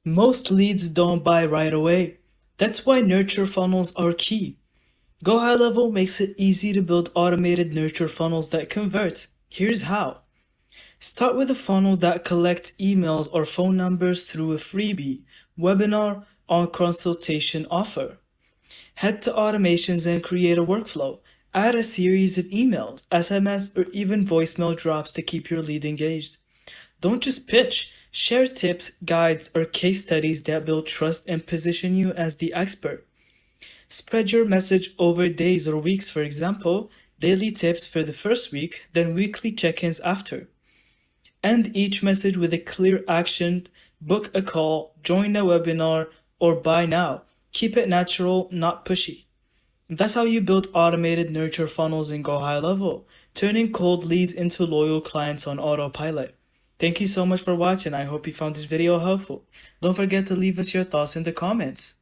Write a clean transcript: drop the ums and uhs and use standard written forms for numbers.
Most leads don't buy right away. That's why nurture funnels are key. GoHighLevel makes it easy to build automated nurture funnels that convert. Here's how. Start with a funnel that collects emails or phone numbers through a freebie, webinar, or consultation offer. Head to automations and create a workflow. Add a series of emails, SMS, or even voicemail drops to keep your lead engaged. Don't just pitch, share tips, guides, or case studies that build trust and position you as the expert. Spread your message over days or weeks, for example, daily tips for the first week, then weekly check ins after. End each message with a clear action, book a call, join a webinar, or buy now. Keep it natural, not pushy. That's how you build automated nurture funnels in GoHighLevel, turning cold leads into loyal clients on autopilot. Thank you so much for watching. I hope you found this video helpful. Don't forget to leave us your thoughts in the comments.